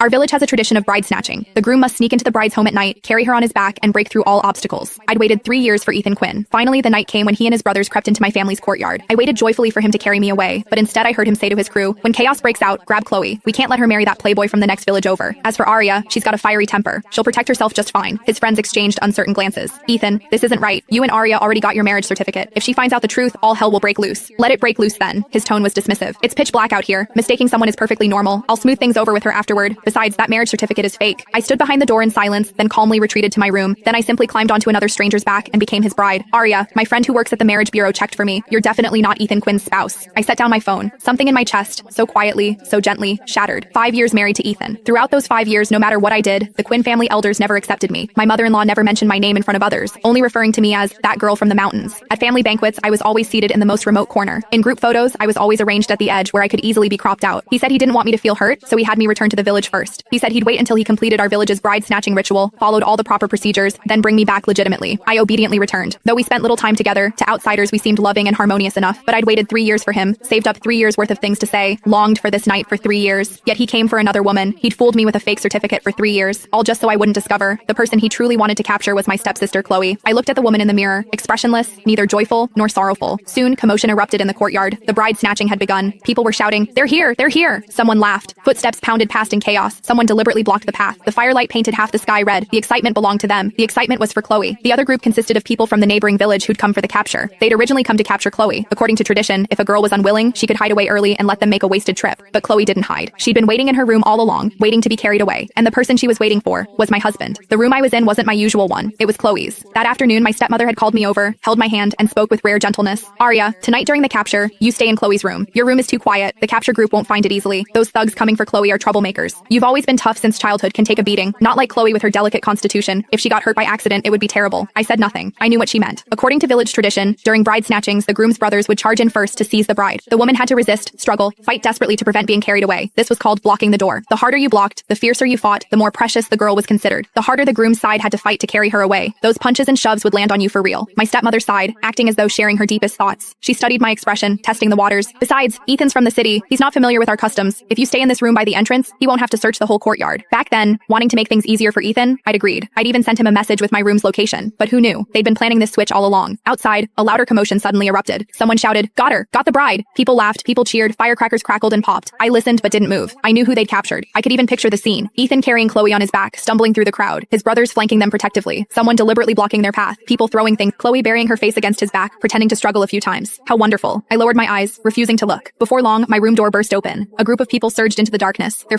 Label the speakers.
Speaker 1: Our village has a tradition of bride snatching. The groom must sneak into the bride's home at night, carry her on his back, and break through all obstacles. I'd waited 3 years for Ethan Quinn. Finally, the night came when he and his brothers crept into my family's courtyard. I waited joyfully for him to carry me away, but instead I heard him say to his crew, "When chaos breaks out, grab Chloe. We can't let her marry that playboy from the next village over. As for Arya, she's got a fiery temper. She'll protect herself just fine." His friends exchanged uncertain glances. "Ethan, this isn't right. You and Arya already got your marriage certificate. If she finds out the truth, all hell will break loose." "Let it break loose then." His tone was dismissive. "It's pitch black out here. Mistaking someone is perfectly normal. I'll smooth things over with her afterward. Besides, that marriage certificate is fake." I stood behind the door in silence, then calmly retreated to my room. Then I simply climbed onto another stranger's back and became his bride. "Arya, my friend who works at the marriage bureau checked for me. You're definitely not Ethan Quinn's spouse." I set down my phone. Something in my chest, so quietly, so gently, shattered. 5 years married to Ethan. Throughout those 5 years, no matter what I did, the Quinn family elders never accepted me. My mother-in-law never mentioned my name in front of others, only referring to me as that girl from the mountains. At family banquets, I was always seated in the most remote corner. In group photos, I was always arranged at the edge where I could easily be cropped out. He said he didn't want me to feel hurt, so he had me return to the village first. He said he'd wait until he completed our village's bride snatching ritual, followed all the proper procedures, then bring me back legitimately. I obediently returned. Though we spent little time together, to outsiders we seemed loving and harmonious enough, but I'd waited 3 years for him, saved up 3 years worth of things to say, longed for this night for 3 years. Yet he came for another woman. He'd fooled me with a fake certificate for 3 years, all just so I wouldn't discover. The person he truly wanted to capture was my stepsister Chloe. I looked at the woman in the mirror, expressionless, neither joyful nor sorrowful. Soon, commotion erupted in the courtyard. The bride snatching had begun. People were shouting, "They're here! They're here!" Someone laughed. Footsteps pounded past in chaos. Someone deliberately blocked the path. The firelight painted half the sky red. The excitement belonged to them. The excitement was for Chloe. The other group consisted of people from the neighboring village who'd come for the capture. They'd originally come to capture Chloe. According to tradition, if a girl was unwilling, she could hide away early and let them make a wasted trip. But Chloe didn't hide. She'd been waiting in her room all along, waiting to be carried away. And the person she was waiting for was my husband. The room I was in wasn't my usual one. It was Chloe's. That afternoon, my stepmother had called me over, held my hand, and spoke with rare gentleness. "Arya, tonight during the capture, you stay in Chloe's room. Your room is too quiet. The capture group won't find it easily. Those thugs coming for Chloe are troublemakers. You've always been tough since childhood, can take a beating. Not like Chloe with her delicate constitution. If she got hurt by accident, it would be terrible." I said nothing. I knew what she meant. According to village tradition, during bride snatchings, the groom's brothers would charge in first to seize the bride. The woman had to resist, struggle, fight desperately to prevent being carried away. This was called blocking the door. The harder you blocked, the fiercer you fought, the more precious the girl was considered. The harder the groom's side had to fight to carry her away. Those punches and shoves would land on you for real. My stepmother sighed, acting as though sharing her deepest thoughts. She studied my expression, testing the waters. "Besides, Ethan's from the city. He's not familiar with our customs. If you stay in this room by the entrance, he won't have to search the whole courtyard." Back then, wanting to make things easier for Ethan, I'd agreed. I'd even sent him a message with my room's location. But who knew? They'd been planning this switch all along. Outside, a louder commotion suddenly erupted. Someone shouted, "Got her! Got the bride!" People laughed, people cheered, firecrackers crackled and popped. I listened but didn't move. I knew who they'd captured. I could even picture the scene. Ethan carrying Chloe on his back, stumbling through the crowd. His brothers flanking them protectively. Someone deliberately blocking their path. People throwing things. Chloe burying her face against his back, pretending to struggle a few times. How wonderful. I lowered my eyes, refusing to look. Before long, my room door burst open. A group of people surged into the darkness. Their